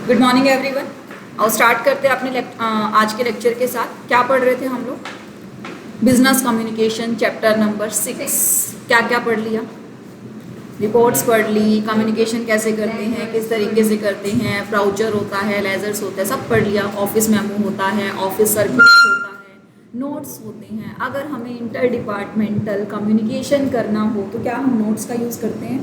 Good morning everyone. और start करते हैं अपने आज के लेक्चर के साथ। क्या पढ़ रहे थे हम लोग? Business communication chapter number 6। क्या क्या पढ़ लिया? रिपोर्ट्स पढ़ ली, कम्युनिकेशन कैसे करते हैं, किस तरीके से करते हैं, ब्राउचर होता है, लेजर्स होते हैं, सब पढ़ लिया। ऑफिस मेमो होता है, ऑफिस सर्कुलर होता है, नोट्स होते हैं। अगर हमें इंटर डिपार्टमेंटल कम्युनिकेशन करना हो तो क्या हम नोट्स का यूज़ करते हैं?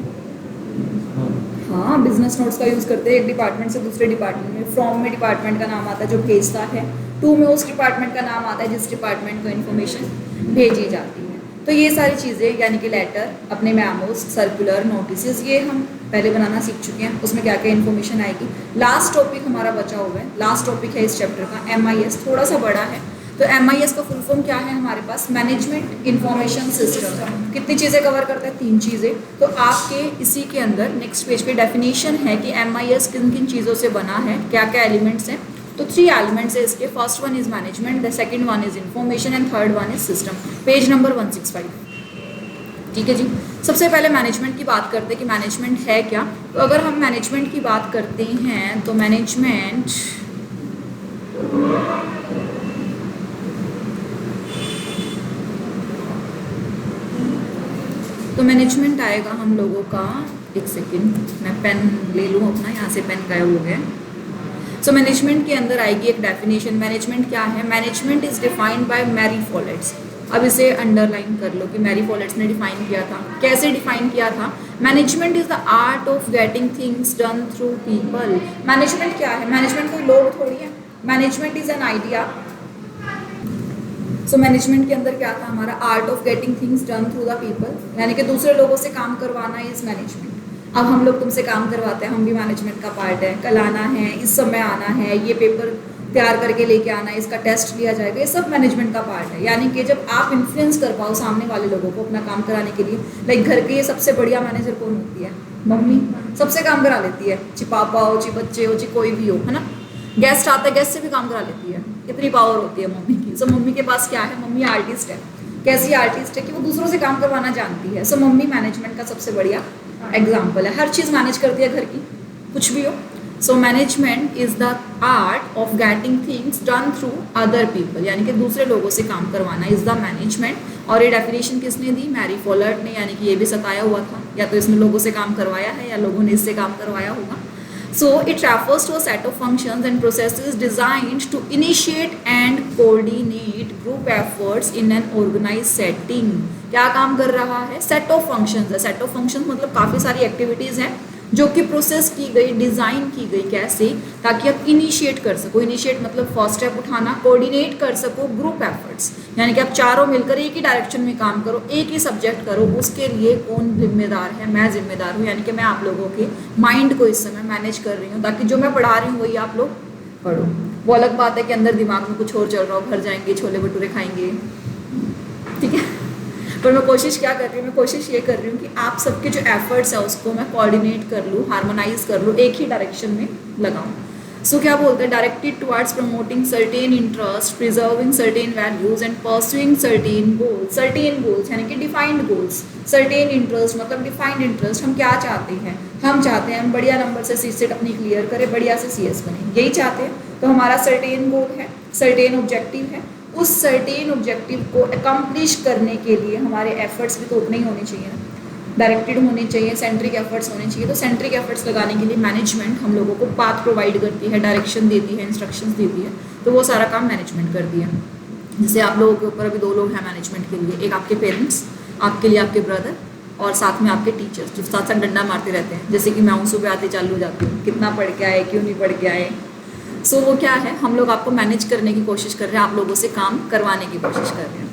हाँ, बिजनेस नोट्स का यूज़ करते हैं। एक डिपार्टमेंट से दूसरे डिपार्टमेंट में फ्रॉम में डिपार्टमेंट का नाम आता है जो भेजता है, टू में उस डिपार्टमेंट का नाम आता है जिस डिपार्टमेंट को इन्फॉर्मेशन भेजी जाती है। तो ये सारी चीज़ें यानी कि लेटर, अपने मेमोज, सर्कुलर, नोटिस, ये हम पहले बनाना सीख चुके हैं। उसमें क्या क्या इन्फॉर्मेशन आएगी। लास्ट टॉपिक हमारा बचा हुआ है, लास्ट टॉपिक है इस चैप्टर का MIS। थोड़ा सा बड़ा है। तो MIS का फुल फॉर्म क्या है हमारे पास? Management information system. कितनी चीज़ें कवर करता है? 3 चीज़ें। तो आपके इसी के अंदर नेक्स्ट पेज पे डेफिनेशन है कि MIS किन किन चीज़ों से बना है, क्या क्या एलिमेंट्स हैं। तो 3 एलिमेंट्स है इसके। First one is management, the second one is information and third one is system. Page number 165। ठीक है जी। सबसे पहले मैनेजमेंट की बात करते हैं कि मैनेजमेंट है क्या। तो अगर हम मैनेजमेंट की बात करते हैं तो मैनेजमेंट आएगा हम लोगों का। एक सेकेंड, मैं पेन ले लूँ अपना, यहाँ से पेन गायब हो गया। सो मैनेजमेंट के अंदर आएगी एक डेफिनेशन। मैनेजमेंट क्या है? Management is defined by Mary Follett's. अब इसे अंडरलाइन कर लो कि मैरी फॉलेट्स ने डिफाइन किया था। कैसे डिफाइन किया था? Management is the art of getting things done through people. Management क्या है? मैनेजमेंट कोई लोग थोड़ी है। Management is an idea. So management के अंदर क्या था हमारा? Art of getting things done through the people, यानी कि दूसरे लोगों से काम करवाना इज मैनेजमेंट। अब हम लोग तुमसे काम करवाते हैं, हम भी मैनेजमेंट का पार्ट है। कल आना है, इस समय आना है, ये पेपर तैयार करके लेके आना है, इसका टेस्ट लिया जाएगा, ये सब मैनेजमेंट का पार्ट है। यानी कि जब आप इन्फ्लुएंस कर पाओ सामने वाले लोगों को अपना काम कराने के लिए। लाइक घर के सबसे बढ़िया मैनेजर कौन होती है? मम्मी। सबसे काम करा लेती है, चाहे पापा हो, चाहे बच्चे हो, चाहे कोई भी हो, है ना। गेस्ट आते हैं, गेस्ट से भी काम करा लेती है। कितनी पावर होती है मम्मी की। सो मम्मी के पास क्या है? मम्मी आर्टिस्ट है। कैसी आर्टिस्ट है कि वो दूसरों से काम करवाना जानती है। सो मम्मी मैनेजमेंट का सबसे बढ़िया एग्जाम्पल है। हर चीज़ मैनेज करती है घर की, कुछ भी हो। So management is the art of getting things done through other people, यानी कि दूसरे लोगों से काम करवाना इज द मैनेजमेंट। और ये डेफिनेशन किसने दी? मैरी फॉलेट ने। यानी कि ये भी सताया हुआ था, या तो इसने लोगों से काम करवाया है या लोगों ने इससे काम करवाया होगा। So it refers to a set of functions and processes designed to initiate and coordinate group efforts in an organized setting। क्या काम कर रहा है? सेट ऑफ फंक्शंस है। सेट ऑफ फंक्शंस मतलब काफ़ी सारी एक्टिविटीज़ हैं जो कि प्रोसेस की गई, डिज़ाइन की गई। कैसे? ताकि आप इनिशिएट कर सको। इनिशिएट मतलब फर्स्ट स्टेप उठाना, कोऑर्डिनेट कर सको ग्रुप एफर्ट्स, यानी कि आप चारों मिलकर एक ही डायरेक्शन में काम करो, एक ही सब्जेक्ट करो। उसके लिए कौन जिम्मेदार है? मैं जिम्मेदार हूँ, यानी कि मैं आप लोगों के माइंड को इस समय मैनेज कर रही हूँ ताकि जो मैं पढ़ा रही हूँ वही आप लोग पढ़ो। वो अलग बात है कि अंदर दिमाग में कुछ और चल रहा हो, घर जाएंगे छोले भटूरे खाएंगे, ठीक है। पर मैं कोशिश क्या कर रही हूँ? मैं कोशिश ये कर रही हूँ कि आप सबके जो एफर्ट्स है उसको मैं कोऑर्डिनेट कर लूँ, हार्मोनाइज कर लूँ, एक ही डायरेक्शन में लगाऊँ। सो क्या बोलते हैं? Directed towards promoting certain interest, preserving certain values and pursuing certain goals. Certain goals यानी कि डिफाइंड गोल्स। सर्टेन इंटरेस्ट मतलब डिफाइंड इंटरेस्ट। हम क्या चाहते हैं? हम चाहते हैं हम बढ़िया नंबर से सीसेट अपनी क्लियर करें, बढ़िया से CS बने, यही चाहते हैं। तो हमारा सर्टेन गोल है, सर्टेन ऑब्जेक्टिव है। उस सर्टेन ऑब्जेक्टिव को अकम्प्लिश करने के लिए हमारे एफर्ट्स भी तो उतने ही होने चाहिए ना, डायरेक्टेड होने चाहिए, सेंट्रिक एफर्ट्स होने चाहिए। तो सेंट्रिक एफर्ट्स लगाने के लिए मैनेजमेंट हम लोगों को पाथ प्रोवाइड करती है, डायरेक्शन देती है, इंस्ट्रक्शंस देती है। तो वो सारा काम मैनेजमेंट करती है। जैसे आप लोगों के ऊपर अभी 2 लोग हैं मैनेजमेंट के लिए, एक आपके पेरेंट्स, आपके लिए आपके ब्रदर, और साथ में आपके टीचर्स जो साथ साथ डंडा मारते रहते हैं। जैसे कि मैं सुबह आते चालू हो जाती हूँ, कितना पढ़ के आए, क्यों नहीं पढ़ के आए। सो वो क्या है? हम लोग आपको मैनेज करने की कोशिश कर रहे हैं, आप लोगों से काम करवाने की कोशिश कर रहे हैं।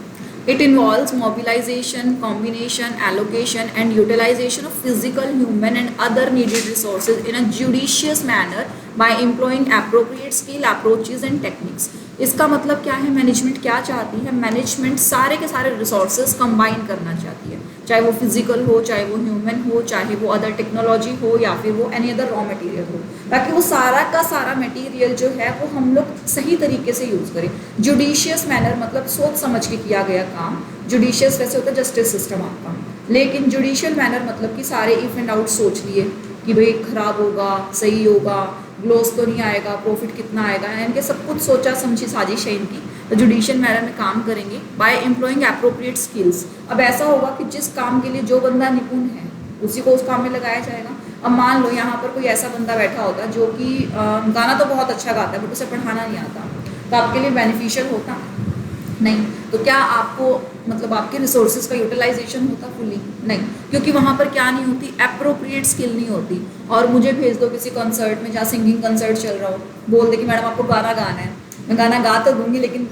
It involves mobilisation, combination, allocation and utilisation of physical, human and other needed resources in a judicious manner by employing appropriate skill, approaches and techniques. इसका मतलब क्या है? मैनेजमेंट क्या चाहती है? मैनेजमेंट सारे के सारे रिसोर्सेज कंबाइन करना चाहती है, चाहे वो फिजिकल हो, चाहे वो ह्यूमन हो, चाहे वो अदर टेक्नोलॉजी हो, या फिर वो एनी अदर रॉ मटेरियल हो, ताकि वो सारा का सारा मटेरियल जो है वो हम लोग सही तरीके से यूज़ करें। जुडिशियस मैनर मतलब सोच समझ के किया गया काम। जुडिशियस वैसे होता है जस्टिस सिस्टम आपका, लेकिन जुडिशियल मैनर मतलब कि सारे इफ एंड आउट सोच लिए, कि भाई खराब होगा, सही होगा, ग्लोस तो नहीं आएगा, प्रॉफिट कितना आएगा, यानी कि सब कुछ सोचा समझी साजिश है इनकी। तो जुडिशियल मैनर में काम करेंगे बाय एम्प्लॉइंग अप्रोप्रिएट स्किल्स। अब ऐसा होगा कि जिस काम के लिए जो बंदा निपुण है उसी को उस काम में लगाया जाएगा। अब मान लो यहाँ पर कोई ऐसा बंदा बैठा होता जो कि गाना तो बहुत अच्छा गाता है बट उसे पढ़ाना नहीं आता, तो आपके लिए बेनिफिशियल होता नहीं। तो क्या आपको मतलब आपके रिसोर्सेज का यूटिलाइजेशन होता फुली? नहीं, क्योंकि वहाँ पर क्या नहीं होती, अप्रोप्रिएट स्किल नहीं होती। और मुझे भेज दो किसी कंसर्ट में जहाँ सिंगिंग कंसर्ट चल रहा हो, बोल दे कि मैडम आपको गाना गाना है, मैं गाना गा तो दूंगी लेकिन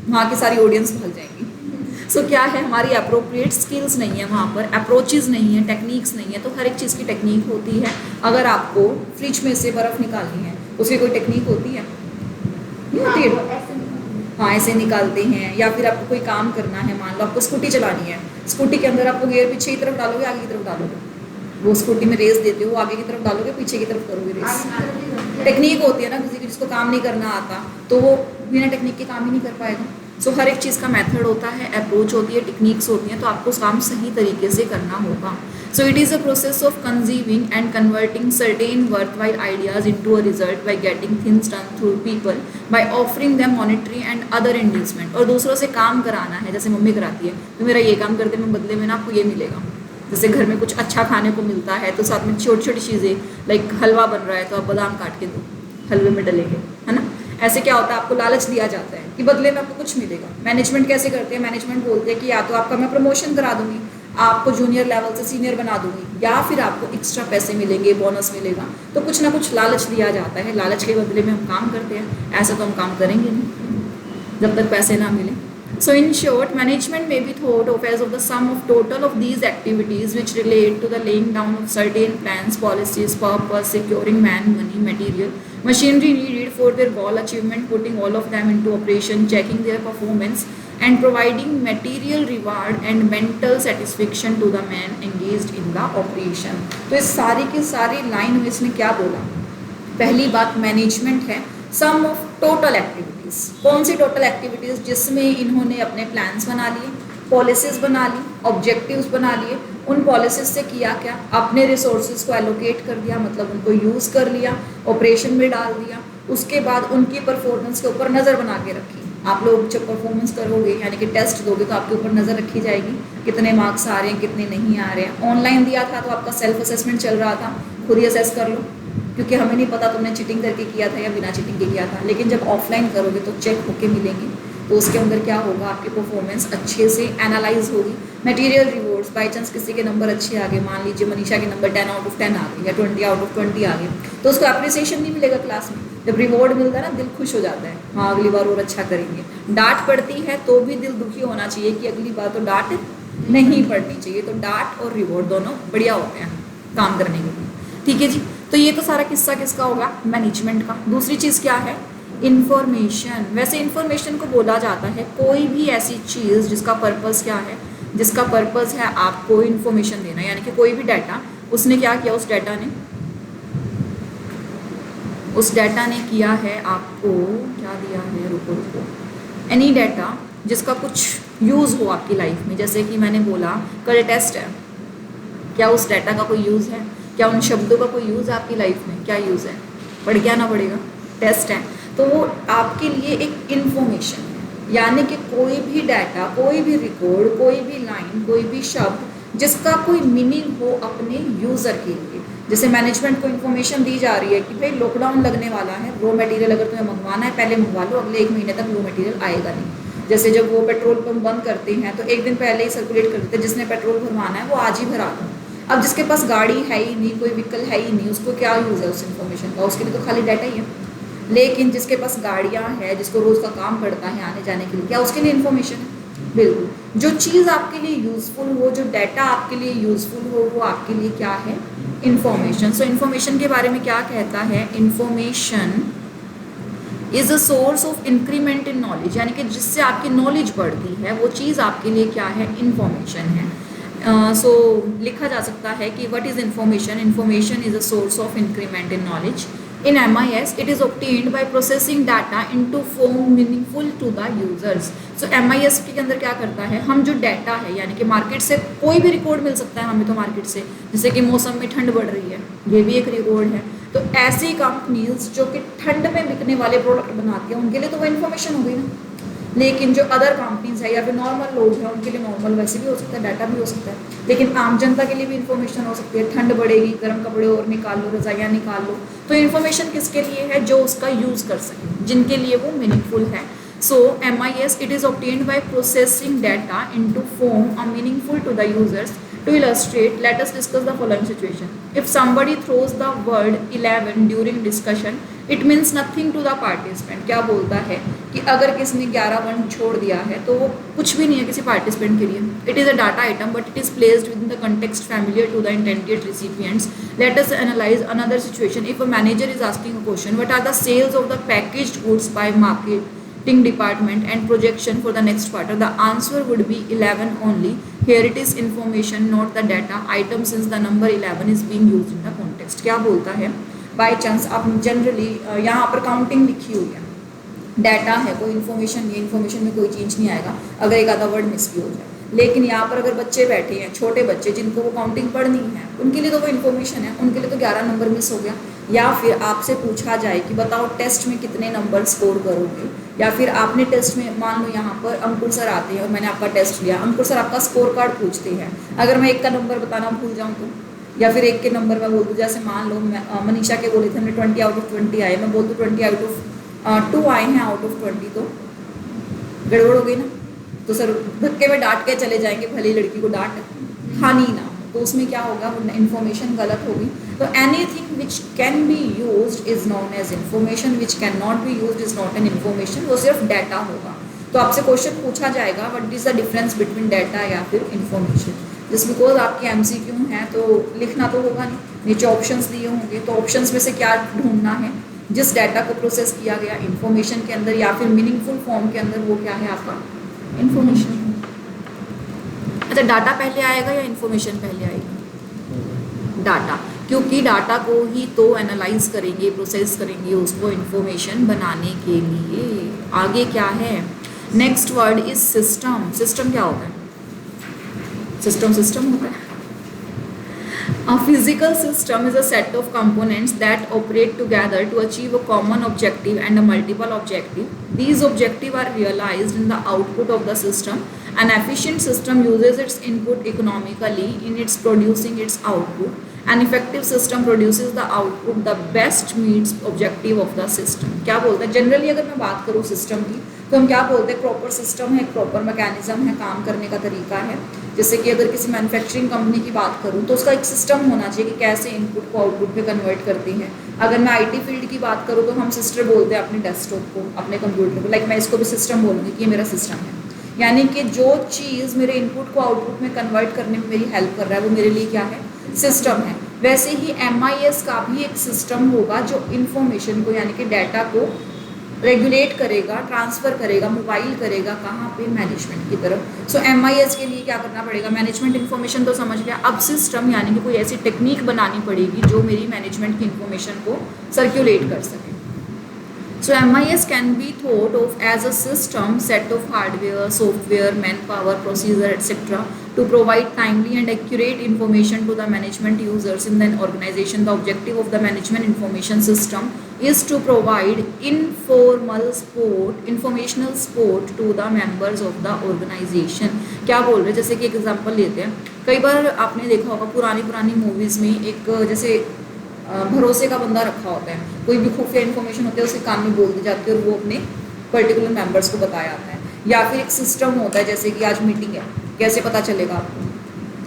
वहाँ की सारी ऑडियंस भाग जाएंगी। सो क्या है, हमारी अप्रोप्रिएट स्किल्स नहीं है, वहाँ पर अप्रोचेज नहीं है, टेक्निक्स नहीं है। तो हर एक चीज़ की टेक्निक होती है। अगर आपको फ्रिज में से बर्फ़ निकालनी है उसकी कोई टेक्निक होती है? नहीं होती है। हाँ, ऐसे निकालते हैं। या फिर आपको कोई काम करना है, मान लो आपको स्कूटी चलानी है, स्कूटी के अंदर आपको गियर पीछे की तरफ डालोगे आगे की तरफ डालोगे? वो स्कूटी में रेस देते हो, आगे की तरफ डालोगे पीछे की तरफ करोगे रेस? टेक्निक होती है ना, किसी जिसको काम नहीं करना आता तो वो बिना टेक्निक के काम ही नहीं कर पाएगा। सो हर एक चीज़ का मेथड होता है, अप्रोच होती है, टेक्निक्स होती हैं, तो आपको काम सही तरीके से करना होगा। So it is a process of conceiving and converting certain worthwhile ideas into a result by getting things done through people by offering them monetary and other engagement. और दूसरों से काम कराना है, जैसे मम्मी कराती है, तो मेरा ये काम करते मैं बदले में ना आपको ये मिलेगा। जैसे घर में कुछ अच्छा खाने को मिलता है तो साथ में छोटी छोटी चीज़ें, लाइक हलवा बन रहा है तो आप बादाम काट के दो, हलवे में डलेंगे, है ना। ऐसे क्या होता है, आपको लालच दिया जाता है कि बदले में आपको कुछ मिलेगा। मैनेजमेंट कैसे करते हैं, मैनेजमेंट बोलते हैं कि या तो आपका मैं प्रमोशन करा दूंगी, आपको जूनियर लेवल से सीनियर बना दूंगी, या फिर आपको एक्स्ट्रा पैसे मिलेंगे, बोनस मिलेगा। तो कुछ ना कुछ लालच दिया जाता है, लालच के बदले में हम काम करते हैं। ऐसा तो हम काम करेंगे नहीं जब तक पैसे ना मिले। So in short, management may be thought of as of the sum of total of these activities which relate to the laying down of certain plans, policies, purpose, securing man, money, material, machinery needed for their goal achievement, putting all of them into operation, checking their performance, and providing material reward and mental satisfaction to the man engaged in the operation. तो इस सारी की सारी line में इसने क्या बोला? पहली बात मैनेजमेंट है, सम ऑफ टोटल एक्टिविटीज़। कौन सी टोटल एक्टिविटीज़? जिसमें इन्होंने अपने प्लान्स बना लिए, पॉलिसीज़ बना ली, ऑब्जेक्टिव्स बना लिए। उन पॉलिसीज़ से किया क्या? अपने रिसोर्सेज को एलोकेट कर दिया, मतलब उनको यूज़ कर लिया, ऑपरेशन में डाल दिया। उसके बाद उनकी परफॉर्मेंस के ऊपर नज़र बना के रखी। आप लोग जब परफॉर्मेंस करोगे यानी कि टेस्ट दोगे तो आपके ऊपर नज़र रखी जाएगी, कितने मार्क्स आ रहे हैं, कितने नहीं आ रहे हैं। ऑनलाइन दिया था तो आपका सेल्फ असेसमेंट चल रहा था, खुद ही असेस कर लो, क्योंकि हमें नहीं पता तुमने चीटिंग करके किया था या बिना चीटिंग के किया था। लेकिन जब ऑफलाइन करोगे तो चेक होके मिलेंगे, तो उसके अंदर क्या होगा, आपकी परफॉर्मेंस अच्छे से एनालाइज होगी। मटेरियल रिवॉर्ड्स, बाई चांस किसी के नंबर अच्छे आ गए, मान लीजिए मनीषा के नंबर 10 आउट ऑफ 10 आ गए या 20 आउट ऑफ 20 आ गए, तो उसको अप्रिसिएशन नहीं मिलेगा क्लास में। जब रिवॉर्ड मिलता है ना, दिल खुश हो जाता है, हाँ अगली बार और अच्छा करेंगे। डांट पड़ती है तो भी दिल दुखी होना चाहिए कि अगली बार तो डांट नहीं पड़नी चाहिए। तो डांट और रिवॉर्ड दोनों बढ़िया होते हैं काम करने के लिए, ठीक है जी। तो ये तो सारा किस्सा किसका होगा, मैनेजमेंट का। दूसरी चीज़ क्या है, इन्फॉर्मेशन। वैसे इन्फॉर्मेशन को बोला जाता है कोई भी ऐसी चीज़ जिसका पर्पस क्या है, जिसका पर्पस है आपको इन्फॉर्मेशन देना, यानी कि कोई भी डाटा, उसने क्या किया, उस डाटा ने किया है आपको क्या दिया है, रुको, एनी डाटा जिसका कुछ यूज़ हो आपकी लाइफ में। जैसे कि मैंने बोला कल टेस्ट है, क्या उस डाटा का कोई यूज़ है, क्या उन शब्दों का कोई यूज़ है आपकी लाइफ में, क्या यूज़ है, पढ़ के आना पड़ेगा, टेस्ट है। तो वो आपके लिए एक इन्फॉर्मेशन है, यानी कि कोई भी डाटा, कोई भी रिकॉर्ड, कोई भी लाइन, कोई भी शब्द जिसका कोई मीनिंग हो अपने यूज़र के लिए। जैसे मैनेजमेंट को इन्फॉर्मेशन दी जा रही है कि भाई लॉकडाउन लगने वाला है, रॉ मटेरियल अगर तुम्हें मंगवाना है पहले मंगवा लो, अगले 1 महीने तक रॉ मटेरियल आएगा नहीं। जैसे जब वो पेट्रोल पंप बंद करते हैं तो 1 दिन पहले ही सर्कुलेट कर देते हैं, जिसने पेट्रोल भरवाना है वो आज ही भरा दो। अब जिसके पास गाड़ी है ही नहीं, कोई व्हीकल है ही नहीं, उसको क्या यूज़ है उस इन्फॉर्मेशन का, उसके लिए तो खाली डाटा ही है। लेकिन जिसके पास गाड़ियाँ हैं, जिसको रोज़ का काम पड़ता है आने जाने के लिए, क्या उसके लिए इन्फॉर्मेशन है? बिल्कुल। जो चीज़ आपके लिए यूज़फुल हो, जो डाटा आपके लिए यूज़फुल हो, वो आपके लिए क्या है, इन्फॉर्मेशन। सो इन्फॉर्मेशन के बारे में क्या कहता है, information is a source of increment in knowledge, यानी कि जिससे आपकी नॉलेज बढ़ती है वो चीज़ आपके लिए क्या है, इन्फॉर्मेशन है। लिखा जा सकता है कि what is information, information is a source of increment in knowledge In MIS, it is obtained by processing data into form meaningful to the users. So MIS के अंदर क्या करता है, हम जो डाटा है यानी कि मार्केट से कोई भी रिकॉर्ड मिल सकता है हमें तो मार्केट से, जैसे कि मौसम में ठंड बढ़ रही है, ये भी एक रिकॉर्ड है। तो ऐसी कंपनीज जो कि ठंड में बिकने वाले प्रोडक्ट बनाती हैं उनके लिए तो वो इन्फॉर्मेशन हो गई ना, लेकिन जो अदर कंपनीज है या फिर नॉर्मल लोग हैं उनके लिए नॉर्मल वैसे भी हो सकता है, डाटा भी हो सकता है, लेकिन आम जनता के लिए भी इन्फॉर्मेशन हो सकती है। ठंड बढ़ेगी, गर्म कपड़े और निकाल लो, रजाइयाँ निकाल लो, तो इन्फॉर्मेशन किसके लिए है, जो उसका यूज़ कर सके, जिनके लिए वो मीनिंगफुल है। So MIS, it is obtained by processing data into form or meaningful to the users. To illustrate, let us discuss the following situation. If somebody throws the word 11 during discussion, it means nothing to the participant. क्या बोलता है कि अगर किसी ने 11 one छोड़ दिया है तो वो कुछ भी नहीं है किसी पार्टिसिपेंट के लिए. It is a data item, but it is placed within the context familiar to the intended recipients. Let us analyze another situation. If a manager is asking a question, what are the sales of the packaged goods by marketing department and projection for the next quarter? The answer would be 11 only. Here it is information, not the data item, since the number 11 is being used in the context. क्या बोलता है, by chance आप generally यहाँ पर counting लिखी हुई है, data है, कोई इन्फॉर्मेशन नहीं, इन्फॉर्मेशन में कोई चेंज नहीं आएगा अगर एक आधा वर्ड मिस भी हो जाए, लेकिन यहाँ पर अगर बच्चे बैठे हैं, छोटे बच्चे जिनको वो काउंटिंग पढ़नी है, उनके लिए तो वो इन्फॉर्मेशन है, उनके लिए तो 11 नंबर मिस हो गया। या फिर आपसे पूछा जाए कि बताओ टेस्ट में कितने नंबर स्कोर करोगे, या फिर आपने टेस्ट में, मान लो यहाँ पर अंकुर सर आते हैं और मैंने आपका टेस्ट लिया, अंकुर सर आपका स्कोर कार्ड पूछते हैं, अगर मैं एक का नंबर बताना भूल जाऊँ तो, या फिर एक के नंबर मैं बोल दूँ, जैसे मान लो मनीषा के बोले थे हमने 20 आउट ऑफ 20 आए, मैं बोल दूँ 20 आउट ऑफ 2 आए हैं आउट ऑफ 20, तो गड़बड़ हो गई ना, तो सर धक्के में डांट के चले जाएंगे, भले लड़की को डांट खानी ना, तो उसमें क्या होगा, वो इन्फॉर्मेशन गलत होगी। तो anything which can be used is known as information, which can not be used is not an information, वो सिर्फ डाटा होगा। तो आपसे क्वेश्चन पूछा जाएगा what is the difference between data या फिर इन्फॉर्मेशन, जस्ट बिकॉज आपके MCQ हैं तो लिखना तो होगा नहीं, नीचे ऑप्शंस दिए होंगे, तो ऑप्शंस में से क्या ढूंढना है, जिस डाटा को प्रोसेस किया गया इन्फॉर्मेशन के अंदर या फिर मीनिंगफुल फॉर्म के अंदर, वो क्या है आपका इन्फॉर्मेशन। अच्छा, डाटा पहले आएगा या इन्फॉर्मेशन पहले आएगी? डाटा, क्योंकि डाटा को ही तो एनालाइज करेंगे, प्रोसेस करेंगे उसको इन्फॉर्मेशन बनाने के लिए। आगे क्या है, next word is system. System क्या होता है? सिस्टम होता है। A physical system is a set of components that operate together to achieve a common objective and a multiple objective. These objectives are realized in the output of the system. An efficient system uses its input economically in its producing its output. An effective system produces the output that best meets objective of the system. क्या बोलते हैं generally, अगर मैं बात करूँ system की, तो हम क्या बोलते हैं, प्रॉपर सिस्टम है, प्रॉपर मैकेनिज्म है, काम करने का तरीका है। जैसे कि अगर किसी मैन्युफैक्चरिंग कंपनी की बात करूँ तो उसका एक सिस्टम होना चाहिए कि कैसे इनपुट को आउटपुट में कन्वर्ट करती है। अगर मैं IT फील्ड की बात करूँ तो हम सिस्टम बोलते हैं अपने डेस्कटॉप को, अपने कंप्यूटर को, लाइक मैं इसको भी सिस्टम बोलूँगी कि ये मेरा सिस्टम है, यानी कि जो चीज़ मेरे इनपुट को आउटपुट में कन्वर्ट करने में मेरी हेल्प कर रहा है वो मेरे लिए क्या है, सिस्टम है। वैसे ही MIS का भी एक सिस्टम होगा जो इन्फॉर्मेशन को यानी कि डाटा को रेगुलेट करेगा, ट्रांसफ़र करेगा, मोबाइल करेगा, कहाँ पे, मैनेजमेंट की तरफ। सो MIS के लिए क्या करना पड़ेगा, मैनेजमेंट इन्फॉर्मेशन तो समझ गया, अब सिस्टम यानी कि कोई ऐसी टेक्निक बनानी पड़ेगी जो मेरी मैनेजमेंट की इन्फॉर्मेशन को सर्कुलेट कर सके। So MIS can be thought of as a system set of hardware, software, manpower, procedure, etc. to provide timely and accurate information to the management users in an organization. The objective of the management information system is to provide informational support to the members of the organization. क्या बोल रहे हैं, जैसे कि एक example लेते हैं, कई बार आपने देखा होगा पुरानी मूवीज़ में एक जैसे भरोसे का बंदा रखा होता है, कोई भी खुफिया इन्फॉर्मेशन होती है उसके कान में बोल दी जाती है और वो अपने पर्टिकुलर मेंबर्स को बताया जाता है। या फिर एक सिस्टम होता है, जैसे कि आज मीटिंग है, कैसे पता चलेगा आपको,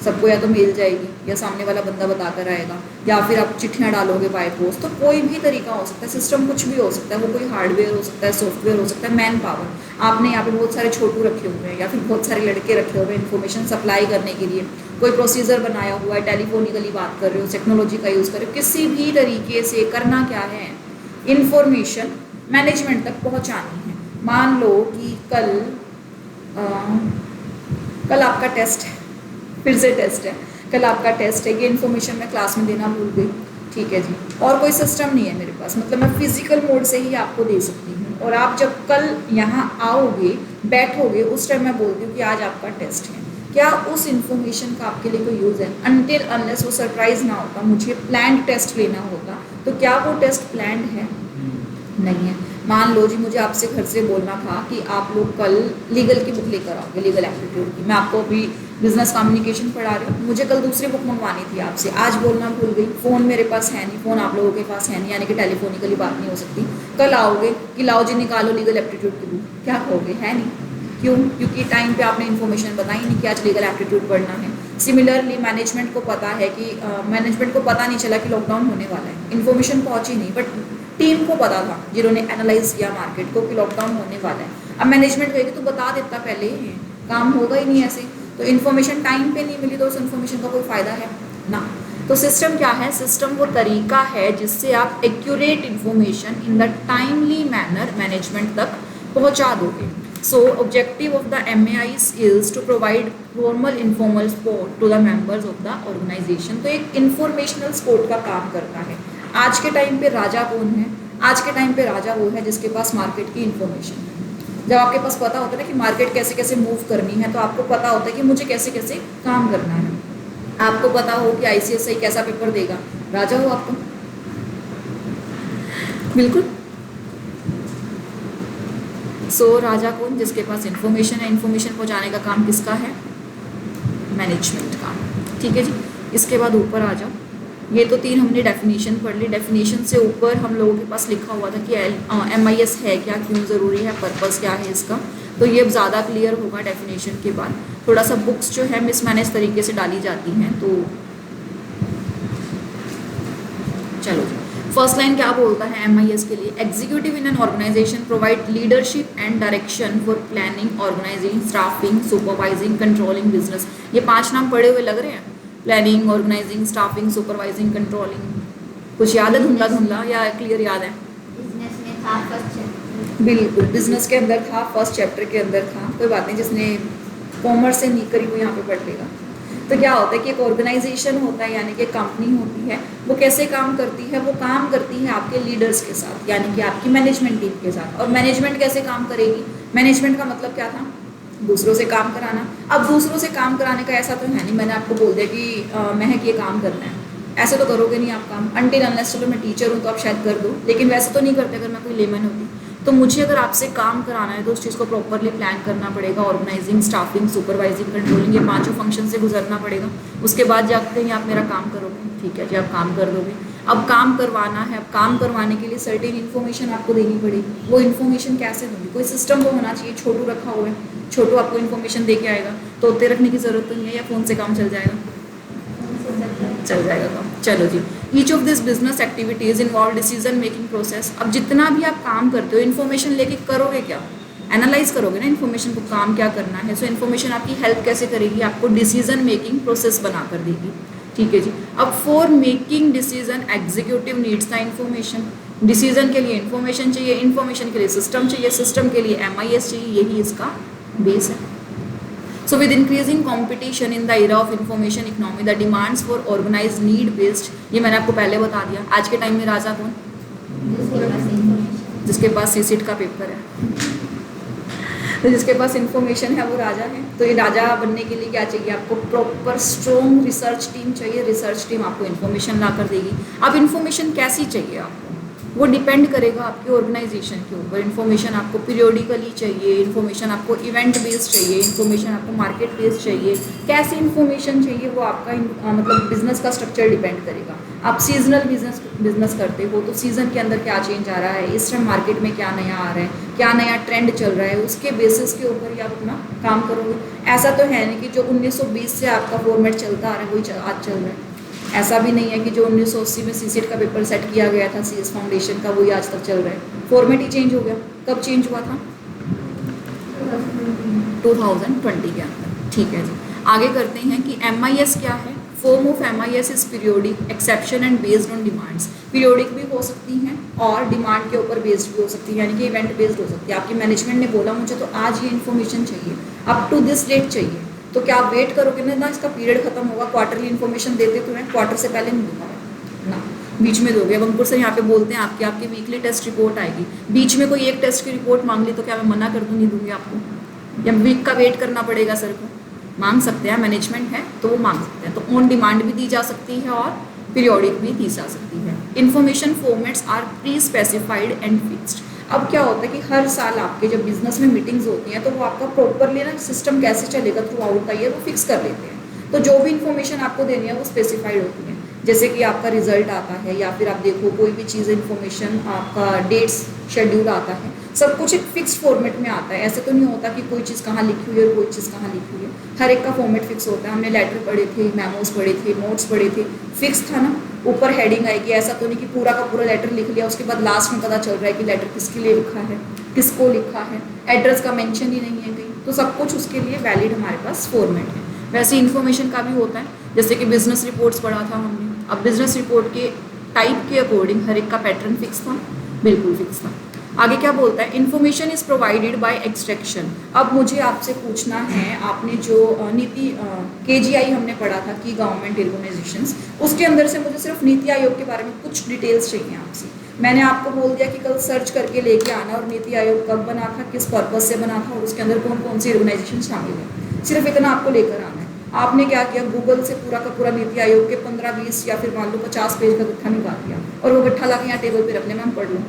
सबको या तो मिल जाएगी या सामने वाला बंदा बताकर आएगा, या फिर आप चिट्ठियाँ डालोगे बाय पोस्ट, तो कोई भी तरीका हो सकता है, सिस्टम कुछ भी हो सकता है, वो कोई हार्डवेयर हो सकता है, सॉफ्टवेयर हो सकता है, मैन पावर, आपने यहाँ पे बहुत सारे छोटू रखे हुए हैं या फिर बहुत सारे लड़के रखे हुए हैं इन्फॉर्मेशन सप्लाई करने के लिए, कोई प्रोसीजर बनाया हुआ है, टेलीफोनिकली बात कर रहे हो, टेक्नोलॉजी का यूज़ कर रहे हो, किसी भी तरीके से करना क्या है, इन्फॉर्मेशन मैनेजमेंट तक पहुँचानी है। मान लो कि कल आपका टेस्ट है, फिर से टेस्ट है, कल आपका टेस्ट है, ये इन्फॉर्मेशन मैं क्लास में देना भूल गई, ठीक है जी। और कोई सिस्टम नहीं है मेरे पास, मतलब मैं फिजिकल मोड से ही आपको दे सकती हूँ। और आप जब कल यहाँ आओगे, बैठोगे, उस टाइम मैं बोलती हूँ कि आज आपका टेस्ट है, क्या उस इन्फॉर्मेशन का आपके लिए कोई यूज़ है? अनटिल अनलेस वो सरप्राइज ना होता, मुझे प्लान्ड टेस्ट लेना होता, तो क्या वो टेस्ट प्लान्ड है? नहीं है। मान लो जी मुझे आपसे घर से बोलना था कि आप लोग कल लीगल की बुक लेकर आओगे, लीगल एप्टीट्यूड की। मैं आपको अभी बिजनेस कम्युनिकेशन पढ़ा रही हूँ, मुझे कल दूसरी बुक मंगवानी थी आपसे, आज बोलना भूल गई, फ़ोन मेरे पास है नहीं, फ़ोन आप लोगों के पास है नहीं, यानी कि टेलीफोनिकली बात नहीं हो सकती। कल आओगे कि लाओ जी निकालो लीगल एप्टीट्यूड की बुक, क्या कहोगे? है नहीं। क्यों? क्योंकि टाइम पे आपने इन्फॉर्मेशन बताई नहीं कि आज लीगल एप्टीट्यूड पढ़ना है। सिमिलरली मैनेजमेंट को पता है कि मैनेजमेंट को पता नहीं चला कि लॉकडाउन होने वाला है, इन्फॉर्मेशन पहुंची नहीं, बट टीम को पता था जिन्होंने एनालाइज किया मार्केट को कि लॉकडाउन होने वाला है। अब मैनेजमेंट कहेगी तो बता देता पहले, काम होगा ही नहीं ऐसे। तो इन्फॉर्मेशन टाइम पे नहीं मिली तो उस इन्फॉर्मेशन का कोई फ़ायदा है ना। तो सिस्टम क्या है? सिस्टम वो तरीका है जिससे आप accurate information in the timely manner management तक पहुंचा दोगे। So objective of the MAIs is to provide formal informal support to the members of the organization। तो एक इंफॉर्मेशनल सपोर्ट का काम करता है। आज के टाइम पे राजा कौन है? आज के टाइम पे राजा वो है जिसके पास मार्केट की इंफॉर्मेशन है। जब आपके पास पता होता है ना कि मार्केट कैसे कैसे मूव करनी है, तो आपको पता होता है कि मुझे कैसे कैसे काम करना है। आपको पता हो कि ICSI कैसा पेपर देगा, राजा हो आपको। बिल्कुल। सो राजा कौन? जिसके पास इन्फॉर्मेशन है। इन्फॉर्मेशन पहुंचाने का काम किसका है? मैनेजमेंट का। ठीक है जी। इसके बाद ऊपर आ जाओ। ये तो 3 हमने डेफिनेशन पढ़ ली। डेफिनेशन से ऊपर हम लोगों के पास लिखा हुआ था कि MIS है क्या, क्यों ज़रूरी है, पर्पस क्या है इसका। तो ये अब ज़्यादा क्लियर होगा डेफिनेशन के बाद। थोड़ा सा बुक्स जो है मिसमैनेज तरीके से डाली जाती हैं, तो चलो जी। फर्स्ट लाइन क्या बोलता है MIS के लिए? Executive in an organisation provide leadership and direction for planning, organising, staffing, supervising, controlling business. ये 5 नाम पढ़े हुए लग रहे हैं? Planning, organising, staffing, supervising, controlling. कुछ याद है धुंधला धुंधला या क्लियर याद है? बिजनेस में था फर्स्ट चैप्टर। बिल्कुल, बिजनेस के अंदर था, फर्स्ट चैप्टर के अंदर था। कोई बात नहीं, जिसने कॉमर्स से नहीं करी वो यहाँ पे पढ़ लेगा। तो क्या होता है कि एक ऑर्गेनाइजेशन होता है, यानी कि कंपनी होती है, वो कैसे काम करती है? वो काम करती है आपके लीडर्स के साथ, यानी कि आपकी मैनेजमेंट टीम के साथ। और मैनेजमेंट कैसे काम करेगी? मैनेजमेंट का मतलब क्या था? दूसरों से काम कराना। अब दूसरों से काम कराने का ऐसा तो है नहीं मैंने आपको बोल दिया कि महक ये काम करना है, ऐसे तो करोगे नहीं आप काम। अनटिल अनलेस चलो मैं टीचर हूँ तो आप शायद कर दो, लेकिन वैसे तो नहीं करते अगर मैं कोई लेमन होती। तो मुझे अगर आपसे काम कराना है तो उस चीज़ को प्रॉपरली प्लान करना पड़ेगा। ऑर्गेनाइजिंग, स्टाफिंग, सुपरवाइजिंग, कंट्रोलिंग, ये 5 फंक्शन से गुजरना पड़ेगा। उसके बाद जाकर ही आप मेरा काम करोगे। ठीक है जी, आप काम कर दोगे। अब काम करवाना है, अब काम करवाने के लिए सर्टेन इन्फॉर्मेशन आपको देनी पड़ेगी। वो इन्फॉर्मेशन कैसे दूँगी? कोई सिस्टम तो होना चाहिए। छोटू रखा हुआ है, छोटू आपको इन्फॉर्मेशन दे के आएगा, तो उतने रखने की ज़रूरत तो नहीं है, या फ़ोन से काम चल जाएगा? चल जाएगा काम। चलो जी। Each of this business activities involve decision making process. अब जितना भी आप काम करते हो इन्फॉर्मेशन लेके करोगे क्या? एनालाइज करोगे ना इन्फॉर्मेशन को, काम क्या करना है। सो इन्फॉर्मेशन आपकी हेल्प कैसे करेगी? आपको डिसीजन मेकिंग प्रोसेस बना कर देगी। ठीक है जी। अब for making decision executive needs the information. Decision के लिए इन्फॉर्मेशन चाहिए, इन्फॉर्मेशन के लिए सिस्टम चाहिए, सिस्टम के लिए MIS चाहिए। यही इसका बेस है। So with increasing competition in the era of information economy, the demands for organized need based, ये मैंने आपको पहले बता दिया। आज के टाइम में राजा कौन? जिसके पास सीसीट का पेपर है। तो जिसके पास इंफॉर्मेशन है वो राजा है। तो ये राजा बनने के लिए क्या चाहिए? आपको प्रॉपर स्ट्रॉन्ग रिसर्च टीम चाहिए। रिसर्च टीम आपको इन्फॉर्मेशन ला कर देगी। अब इन्फॉर्मेशन कैसी चाहिए आपको? वो डिपेंड करेगा आपकी ऑर्गेनाइजेशन के ऊपर। इन्फॉर्मेशन आपको पीरियोडिकली चाहिए, इन्फॉर्मेशन आपको इवेंट बेस्ड चाहिए, इन्फॉर्मेशन आपको मार्केट बेस्ड चाहिए। कैसी इन्फॉर्मेशन चाहिए वो आपका मतलब बिजनेस का स्ट्रक्चर डिपेंड करेगा। आप सीजनल बिजनेस करते हो तो सीज़न के अंदर क्या चेंज आ रहा है, इस टाइम मार्केट में क्या नया आ रहा है, क्या नया ट्रेंड चल रहा है, उसके बेसिस के ऊपर ही आप अपना काम करोगे। ऐसा तो है नहीं कि जो 1920 से आपका फॉर्मेट चलता आ रहा है वही आज चल रहा है। ऐसा भी नहीं है कि जो 1980 में सीसीट का पेपर सेट किया गया था CS फाउंडेशन का वही आज तक चल रहा है। फॉर्मेट ही चेंज हो गया। कब चेंज हुआ था? 2020 के अंदर। ठीक है जी। आगे करते हैं कि MIS क्या है। Form of MIS is periodic, exception and based on demands. Periodic भी हो सकती हैं और डिमांड के ऊपर बेस्ड भी हो सकती है, यानी कि इवेंट बेस्ड हो सकती है। आपकी मैनेजमेंट ने बोला मुझे तो आज ये इन्फॉर्मेशन चाहिए, अप टू दिस डेट चाहिए, तो क्या आप वेट करोगे ना इसका पीरियड खत्म होगा? क्वार्टरली इन्फॉर्मेशन देते तो हैं, क्वार्टर से पहले नहीं दूंगा ना। बीच में दोगे। अब अंकुर सर यहाँ पे बोलते हैं आपकी आपकी वीकली टेस्ट रिपोर्ट आएगी, बीच में कोई एक टेस्ट की रिपोर्ट मांग ली तो क्या मैं मना कर दूंगी, दूंगी आपको, या वीक का वेट करना पड़ेगा सर को? मांग सकते हैं, मैनेजमेंट है तो वो मांग सकते हैं। तो ऑन डिमांड भी दी जा सकती है और पीरियोडिक भी दी जा सकती है। Information formats are pre specified and fixed. अब क्या होता है कि हर साल आपके जब बिजनेस में मीटिंग्स होती हैं तो वो आपका प्रॉपरली ना सिस्टम कैसे चलेगा थ्रू आउट का ईयर वो फिक्स कर लेते हैं। तो जो भी इन्फॉर्मेशन आपको देनी है वो स्पेसिफाइड होती है। जैसे कि आपका रिजल्ट आता है या फिर आप देखो कोई भी चीज़ इन्फॉर्मेशन, आपका डेट्स शेड्यूल आता है, सब कुछ एक फिक्स्ड फॉर्मेट में आता है। ऐसे तो नहीं होता कि कोई चीज़ कहाँ लिखी हुई है और कोई चीज़ कहाँ लिखी हुई है, हर एक का फॉर्मेट फिक्स होता है। हमने लेटर पढ़े थे, मेमोज पढ़े थे, नोट्स पढ़े थे, फिक्स था ना। ऊपर हेडिंग आएगी, ऐसा तो नहीं कि पूरा का पूरा लेटर लिख लिया उसके बाद लास्ट में पता चल रहा है कि लेटर किसके लिए लिखा है, किसको लिखा है, एड्रेस का मेंशन ही नहीं है कहीं। तो सब कुछ उसके लिए वैलिड हमारे पास फॉर्मेट है। वैसे इन्फॉर्मेशन का भी होता है, जैसे कि बिजनेस रिपोर्ट्स पढ़ा था हमने। अब बिजनेस रिपोर्ट के टाइप के अकॉर्डिंग हर एक का पैटर्न फिक्स था, बिल्कुल फिक्स था। आगे क्या बोलता है, information is provided by extraction. अब मुझे आपसे पूछना है, आपने जो नीति KGI हमने पढ़ा था कि गवर्नमेंट ऑर्गेनाइजेशंस, उसके अंदर से मुझे सिर्फ नीति आयोग के बारे में कुछ डिटेल्स चाहिए आपसे। मैंने आपको बोल दिया कि कल सर्च करके लेके आना, और नीति आयोग कब बना था, किस पर्पज से बना था, और उसके अंदर कौन कौन सी ऑर्गेनाइजेशन शामिल है, सिर्फ इतना आपको लेकर आना है। आपने क्या किया, गूगल से पूरा का पूरा नीति आयोग के 15-20 या फिर मान लो 50 पेज का गट्ठा निकाल दिया और वो गट्ठा ला के यहाँ टेबल पे रखने में हम पढ़ लूँ।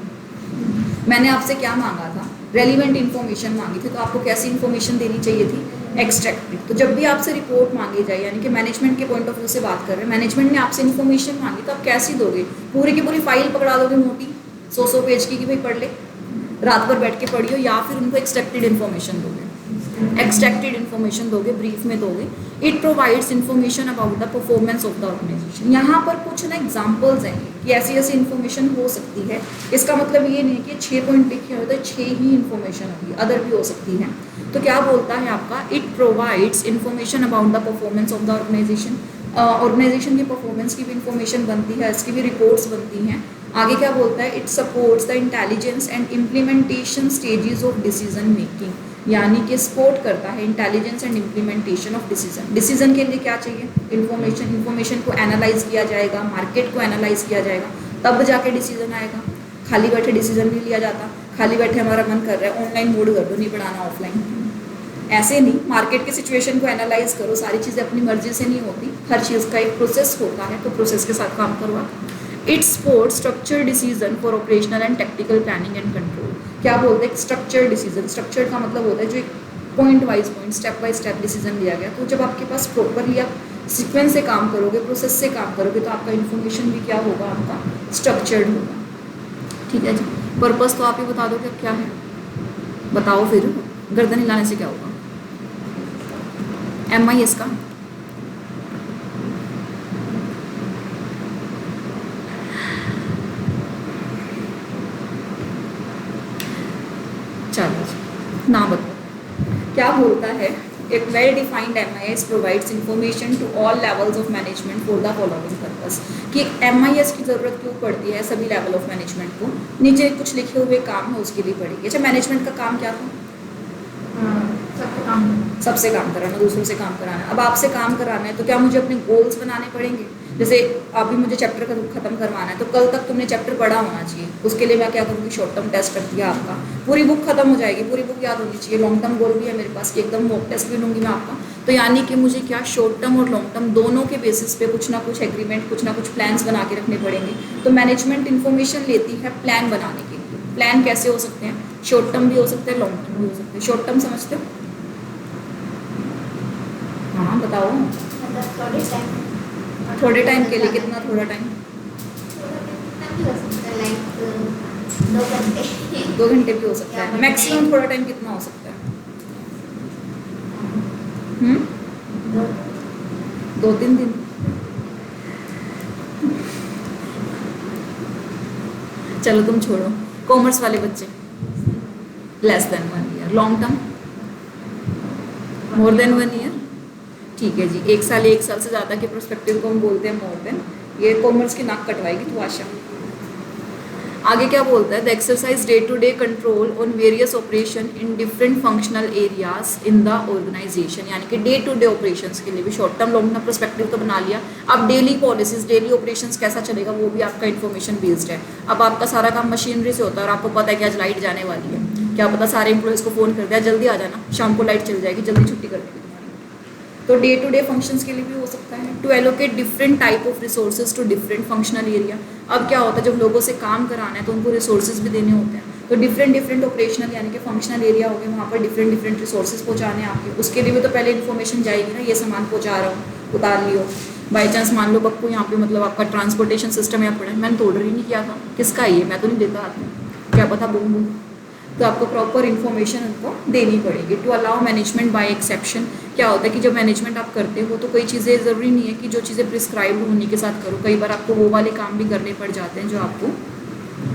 मैंने आपसे क्या मांगा था, रेलिवेंट इन्फॉर्मेशन मांगी थी। तो आपको कैसी इन्फॉर्मेशन देनी चाहिए थी, एक्सट्रैक्टिव। तो जब भी आपसे रिपोर्ट मांगी जाए, यानी कि मैनेजमेंट के पॉइंट ऑफ व्यू से बात कर रहे हैं, मैनेजमेंट ने आपसे इन्फॉर्मेशन मांगी तो आप कैसी दोगे, पूरी की पूरी फाइल पकड़ा दोगे मोटी 100 पेज की कि भाई पढ़ ले, रात भर बैठ के पढ़ियो, या फिर उनको एक्सट्रैक्टेड इन्फॉर्मेशन दोगे, एक्सट्रैक्टेड इन्फॉर्मेशन दोगे, ब्रीफ में दोगे। It provides information about the performance of the organisation. यहाँ पर कुछ ना एग्जाम्पल्स हैं कि ऐसी ऐसी इन्फॉर्मेशन हो सकती है। इसका मतलब ये नहीं कि 6 पॉइंट लिखे होते हैं 6 ही इन्फॉर्मेशन होगी, अदर भी हो सकती है। तो क्या बोलता है आपका, it provides information about the performance of the organisation. Organisation की परफॉर्मेंस की भी इन्फॉर्मेशन बनती है, इसकी भी रिपोर्ट्स बनती हैं। आगे क्या बोलता है, it supports the intelligence and implementation stages of decision making, यानी कि सपोर्ट करता है intelligence and implementation of decision. Decision के लिए क्या चाहिए, इन्फॉर्मेशन। इन्फॉर्मेशन को एनालाइज किया जाएगा, मार्केट को एनालाइज किया जाएगा, तब जाके डिसीजन आएगा। खाली बैठे डिसीजन नहीं लिया जाता, खाली बैठे हमारा मन कर रहा है ऑनलाइन मोड कर दो, नहीं पढ़ाना ऑफलाइन, ऐसे नहीं। मार्केट की सिचुएशन को एनालाइज करो, सारी चीज़ें अपनी मर्जी से नहीं होती, हर चीज़ का एक प्रोसेस होता है, तो प्रोसेस के साथ काम करवा। It support structure decision for operational and technical planning and control. क्या बोलते हैं, स्ट्रक्चर डिसीजन। स्ट्रक्चर का मतलब होता है जो एक point wise point, step by step decision लिया गया। तो जब आपके पास प्रॉपरली आप सीक्वेंस से काम करोगे, प्रोसेस से काम करोगे, तो आपका इन्फॉर्मेशन भी क्या होगा, आपका स्ट्रक्चर्ड होगा। ठीक है जी, पर्पस तो आप ही बता दो कि क्या है, बताओ फिर, गर्दन हिलाने से क्या होगा। MIS का चलो ना बताओ क्या बोलता है। एक well defined MIS provides information to all levels of management for the following purpose. कि MIS की ज़रूरत क्यों पड़ती है सभी लेवल ऑफ मैनेजमेंट को। नीचे कुछ लिखे हुए काम है उसके लिए पड़ेगी। अच्छा, मैनेजमेंट का काम क्या था, सबसे काम कराना, दूसरों से काम कराना। अब आपसे काम कराना है तो क्या मुझे अपने गोल्स बनाने पड़ेंगे। जैसे अभी मुझे चैप्टर खत्म करवाना है तो कल तक तुमने चैप्टर पढ़ा होना चाहिए। उसके लिए मैं क्या करूँगी, शॉर्ट टर्म टेस्ट कर दिया आपका, पूरी बुक खत्म हो जाएगी, पूरी बुक याद होनी चाहिए। लॉन्ग टर्म गोल भी है मेरे पास कि एकदम मॉक टेस्ट भी लूँगी मैं आपका। तो यानी कि मुझे क्या शॉर्ट टर्म और लॉन्ग टर्म दोनों के बेसिस पे कुछ ना कुछ एग्रीमेंट, कुछ ना कुछ प्लान्स बना के रखने पड़ेंगे। तो मैनेजमेंट इन्फॉर्मेशन लेती है प्लान बनाने के लिए। प्लान कैसे हो सकते हैं, शॉर्ट टर्म भी हो सकते हैं, लॉन्ग टर्म भी हो सकते हैं। शॉर्ट टर्म समझते हो, हाँ बताओ। थोड़े टाइम के लिए कितना, थोड़ा टाइम 2 घंटे भी हो सकता है। मैक्सिमम थोड़ा टाइम कितना हो सकता है, 2-3 दिन। चलो तुम छोड़ो, कॉमर्स वाले बच्चे less than 1 year, long term more than 1 year. ठीक है जी, 1 साल, 1 साल से ज़्यादा के प्रोस्पेक्टिव को हम बोलते हैं मोर देन। ये कॉमर्स की नाक कटवाएगी तो आशा। आगे क्या बोलता है, the exercise day to day control on various operation in different functional areas in the organisation, यानी कि डे टू डे ऑपरेशंस के लिए भी शॉर्ट टर्म लोगों ने पर्सपेक्टिव तो बना लिया, अब डेली पॉलिसीज डेली ऑपरेशंस कैसा चलेगा वो भी आपका इन्फॉर्मेशन बेस्ड है। अब आपका सारा काम मशीनरी से होता है और आपको पता है कि आज लाइट जाने वाली है, क्या पता सारे एम्प्लॉयज़ को फ़ोन कर दिया जल्दी आ जाना, शाम को लाइट चल जाएगी, जल्दी छुट्टी कर देगी। तो डे टू डे फंक्शंस के लिए भी हो सकता है। To allocate different type of resources to different functional area, अब क्या होता है जब लोगों से काम कराना है तो उनको रिसोर्सेज भी देने होते हैं, तो डिफरेंट ऑपरेशनल यानी कि फंक्शनल एरिया हो गए, वहाँ पर डिफरेंट रिसोर्सेज पहुँचाने हैं आपके, उसके लिए भी तो पहले इन्फॉर्मेशन जाएगी ना, ये सामान पहुँचा रहा हूँ उतार लियो। बाई चांस मान लो बक्कू यहाँ पे मतलब आपका ट्रांसपोर्टेशन सिस्टम यहाँ पड़ा है, मैंने तो ऑर्डर ही नहीं किया था, किसका ये मैं तो नहीं देता हाथ में, क्या पता बूम बूम, तो आपको प्रॉपर इन्फॉर्मेशन उनको देनी पड़ेगी। To allow management by exception, क्या होता है कि जब मैनेजमेंट आप करते हो तो कई चीज़ें ज़रूरी नहीं है कि जो चीज़ें प्रिस्क्राइब्ड होने के साथ करो, कई बार आपको वो वाले काम भी करने पड़ जाते हैं जो आपको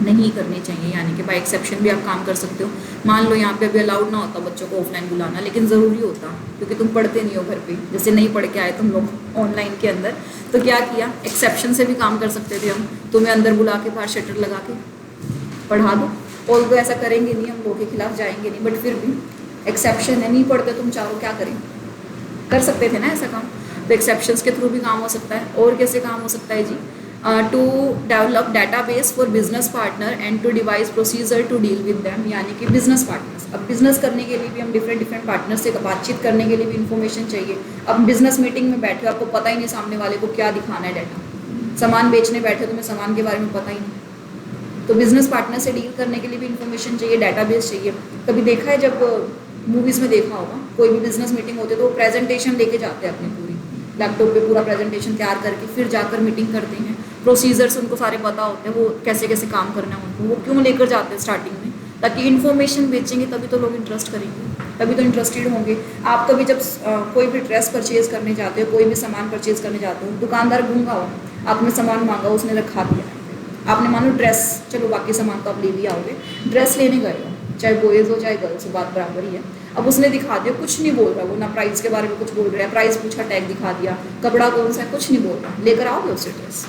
नहीं करने चाहिए, यानी कि बाय एक्सेप्शन भी आप काम कर सकते हो। मान लो यहाँ पे अभी अलाउड ना होता बच्चों को ऑफलाइन बुलाना, लेकिन ज़रूरी होता क्योंकि तुम पढ़ते नहीं हो घर पे, जैसे नहीं पढ़ के आए तुम लोग ऑनलाइन के अंदर, तो क्या किया एक्सेप्शन से भी काम कर सकते थे हम, तुम्हें अंदर बुला के बाहर शटर लगा के पढ़ा दो, और तो ऐसा करेंगे नहीं, हम लोगों के खिलाफ जाएंगे नहीं, बट फिर भी एक्सेप्शन है, नहीं पढ़ते तुम चाहो क्या करें, कर सकते थे ना ऐसा काम, तो एक्सेप्शंस के थ्रू भी काम हो सकता है। और कैसे काम हो सकता है जी, to develop database for business partner and to devise procedure to deal with them, यानी कि बिजनेस पार्टनर्स, अब बिजनेस करने के लिए भी हम डिफरेंट पार्टनर से बातचीत करने के लिए भी इन्फॉर्मेशन चाहिए। अब बिजनेस मीटिंग में बैठे हो, आपको पता ही नहीं सामने वाले को क्या दिखाना है डाटा, सामान बेचने बैठे हो तुम्हें सामान के बारे में पता ही नहीं, तो बिजनेस पार्टनर से डील करने के लिए भी इन्फॉर्मेशन चाहिए, डाटाबेस चाहिए। कभी देखा है जब मूवीज़ में देखा होगा कोई भी बिजनेस मीटिंग होती है तो वो प्रेजेंटेशन लेके जाते हैं अपनी पूरी, लैपटॉप पे पूरा प्रेजेंटेशन तैयार करके फिर जाकर मीटिंग करते हैं, प्रोसीजर्स उनको सारे पता होते हैं, वो कैसे कैसे काम करना है उनको, वो क्यों लेकर जाते हैं स्टार्टिंग में, ताकि इन्फॉर्मेशन बेचेंगे तभी तो लोग इंटरेस्ट करेंगे, तभी तो इंटरेस्टेड होंगे। आप कभी जब कोई भी ड्रेस परचेज करने जाते हो, कोई भी सामान परचेज करने जाते हो, दुकानदार गूंगा हो, आपने सामान मांगा उसने रखा दिया, आपने मानो ड्रेस, चलो बाकी सामान तो आप ले भी आओगे, ड्रेस लेने गए हो, चाहे बॉयज़ हो चाहे गर्ल्स हो, बात बराबर ही है, अब उसने दिखा दिया, कुछ नहीं बोल रहा वो, ना प्राइस के बारे में कुछ बोल रहा है, प्राइस पूछा टैग दिखा दिया, कपड़ा कौन सा है कुछ नहीं बोल रहा, लेकर आओगे उससे ड्रेस,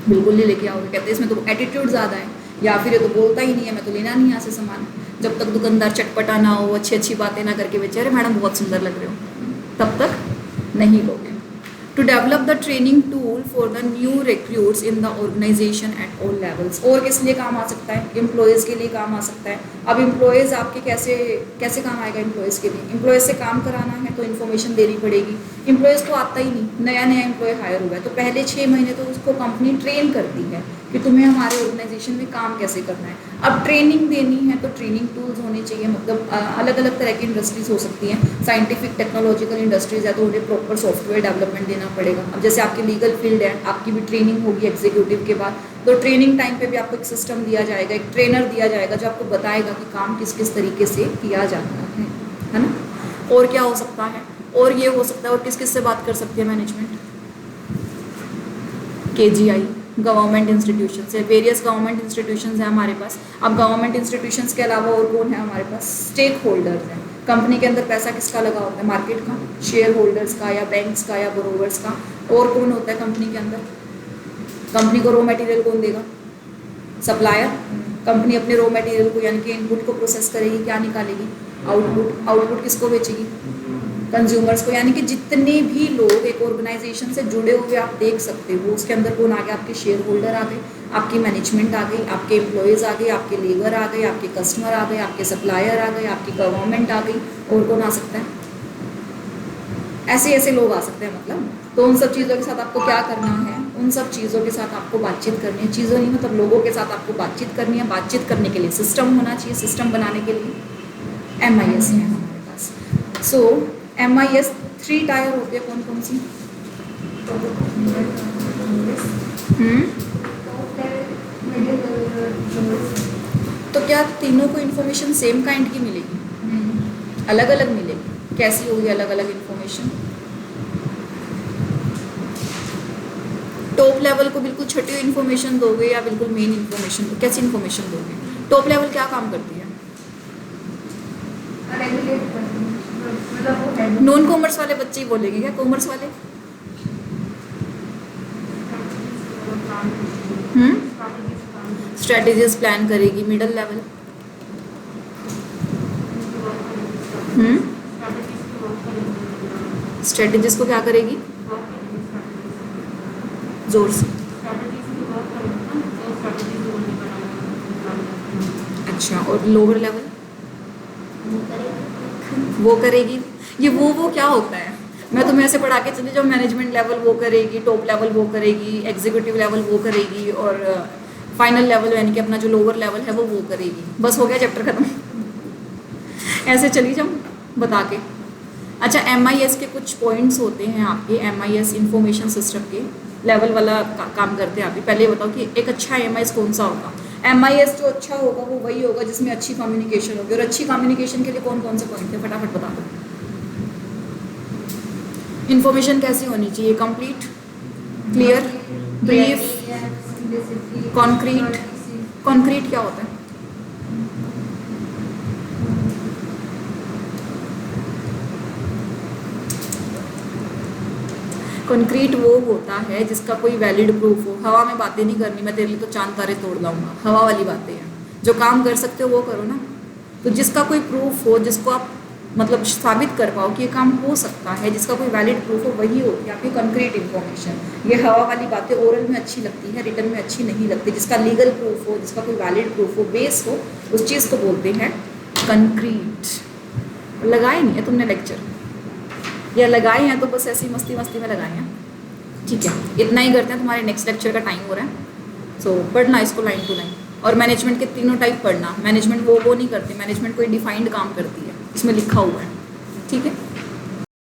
बिल्कुल नहीं लेके आओगे, कहते हैं इसमें तो एटीट्यूड ज़्यादा है, या फिर ये तो बोलता ही नहीं है, मैं तो लेना नहीं यहाँ से सामान, जब तक दुकानदार चटपटा ना हो, अच्छी बातें ना करके बेचे, अरे मैडम बहुत सुंदर लग रहे हो, तब तक नहीं लोगे। To develop the training tool for the new recruits in the organisation at all levels, और किस लिए काम आ सकता है, एम्प्लॉयज़ के लिए काम आ सकता है। अब एम्प्लॉयज़ आपके कैसे काम आएगा एम्प्लॉयज़ के लिए, एम्प्लॉयज़ से काम कराना है तो इन्फॉर्मेशन देनी पड़ेगी, एम्प्लॉयज़ को आता ही नहीं, नया एम्प्लॉय हायर हुआ है तो पहले 6 महीने तो उसको कंपनी ट्रेन करती है कि तुम्हें हमारे ऑर्गेनाइजेशन में काम कैसे करना है। अब ट्रेनिंग देनी है तो ट्रेनिंग टूल्स होने चाहिए, मतलब अलग अलग तरह की इंडस्ट्रीज हो सकती हैं, साइंटिफिक टेक्नोलॉजिकल इंडस्ट्रीज है तो उन्हें प्रॉपर सॉफ्टवेयर डेवलपमेंट देना पड़ेगा। अब जैसे आपकी लीगल फील्ड है, आपकी भी ट्रेनिंग होगी एग्जीक्यूटिव के बाद, तो ट्रेनिंग टाइम पे भी आपको एक सिस्टम दिया जाएगा, एक ट्रेनर दिया जाएगा जो आपको बताएगा कि काम किस किस तरीके से किया जाता है ना। और क्या हो सकता है, और ये हो सकता है, और किस किस से बात कर सकती है मैनेजमेंट, KGI, गवर्नमेंट इंस्टीट्यूशन से, वेरियस गवर्नमेंट इंस्टीट्यूशंस हैं हमारे पास। अब गवर्नमेंट इंस्टीट्यूशंस के अलावा और कौन है हमारे पास, स्टेक होल्डर्स हैं, कंपनी के अंदर पैसा किसका लगा होता है, मार्केट का, शेयर होल्डर्स का या बैंक्स का या बोरोवर्स का। और कौन होता है कंपनी के अंदर, कंपनी को रॉ मटेरियल कौन देगा, सप्लायर, कंपनी अपने रॉ मटेरियल को यानी कि इनपुट को प्रोसेस करेगी, क्या निकालेगी, आउटपुट, आउटपुट किसको बेचेगी, कंज्यूमर्स को। यानी कि जितने भी लोग एक ऑर्गेनाइजेशन से जुड़े हुए आप देख सकते हो, उसके अंदर कौन आ गए, आपके शेयर होल्डर आ गए, आपकी मैनेजमेंट आ गई, आपके एम्प्लॉयज़ आ गए, आपके लेबर आ गए, आपके कस्टमर आ गए, आपके सप्लायर आ गए, आपकी गवर्नमेंट आ गई, और कौन आ सकता है, ऐसे ऐसे लोग आ सकते हैं। मतलब तो उन सब चीज़ों के साथ आपको क्या करना है, उन सब चीज़ों के साथ आपको बातचीत करनी है, चीज़ों नहीं मतलब लोगों के साथ आपको बातचीत करनी है। बातचीत करने के लिए सिस्टम होना चाहिए, सिस्टम बनाने के लिए MIS है हमारे पास। सो MIS 3 टायर होते हैं, कौन कौन सी, तो क्या तीनों को इन्फॉर्मेशन सेम काइंड की मिलेगी, अलग अलग मिलेगी, कैसी होगी अलग अलग इन्फॉर्मेशन। टॉप लेवल को बिल्कुल छठी हुई इन्फॉर्मेशन दोगे या बिल्कुल मेन इन्फॉर्मेशन, कैसी इन्फॉर्मेशन दोगे। टॉप लेवल क्या काम करती है, नॉन कॉमर्स वाले बच्चे ही बोलेंगे क्या, कॉमर्स वाले स्ट्रेटेजीज प्लान करेगी। मिडिल लेवल स्ट्रेटेजीज को क्या करेगी? जोर से। अच्छा, और लोअर लेवल वो करेगी। ये वो क्या होता है? मैं तुम्हें ऐसे पढ़ा के चली जाऊँ, मैनेजमेंट लेवल वो करेगी, टॉप लेवल वो करेगी, एग्जीक्यूटिव लेवल वो करेगी, और फाइनल लेवल यानी कि अपना जो लोअर लेवल है वो करेगी। बस हो गया चैप्टर खत्म। ऐसे चली जाऊँ बता के। अच्छा, MIS के कुछ पॉइंट्स होते हैं आपके। MIS इंफॉर्मेशन सिस्टम के लेवल वाला काम करते हैं। आप पहले बताओ कि एक अच्छा MIS कौन सा होगा? MIS जो अच्छा होगा वो वही होगा जिसमें अच्छी कम्युनिकेशन होगी। और अच्छी कम्युनिकेशन के लिए कौन कौन से पॉइंट है, फटाफट बता दो। इन्फॉर्मेशन कैसी होनी चाहिए? Complete, clear, brief, concrete. Concrete क्या होता है? कंक्रीट वो होता है जिसका कोई वैलिड प्रूफ हो। हवा में बातें नहीं करनी, मैं तेरे लिए तो चांद तारे तोड़ लाऊंगा, हवा वाली बातें हैं। जो काम कर सकते हो वो करो ना। तो जिसका कोई प्रूफ हो, जिसको आप मतलब साबित कर पाओ कि ये काम हो सकता है, जिसका कोई वैलिड प्रूफ हो, वही होती है आपकी कंक्रीट इन्फॉर्मेशन। ये हवा वाली बातें ओरल में अच्छी लगती है, रिटन में अच्छी नहीं लगती। जिसका लीगल प्रूफ हो, जिसका कोई वैलिड प्रूफ हो, बेस हो, उस चीज़ को बोलते हैं कंक्रीट। लगाए नहीं है तुमने लेक्चर, या लगाए हैं तो बस ऐसी मस्ती मस्ती में लगाए हैं। ठीक है, इतना ही करते हैं, तुम्हारे नेक्स्ट लेक्चर का टाइम हो रहा है। सो पढ़ना इसको लाइन टू लाइन। और मैनेजमेंट के तीनों टाइप पढ़ना। मैनेजमेंट वो नहीं करती, मैनेजमेंट कोई डिफाइंड काम करती है, इसमें लिखा हुआ है। ठीक है।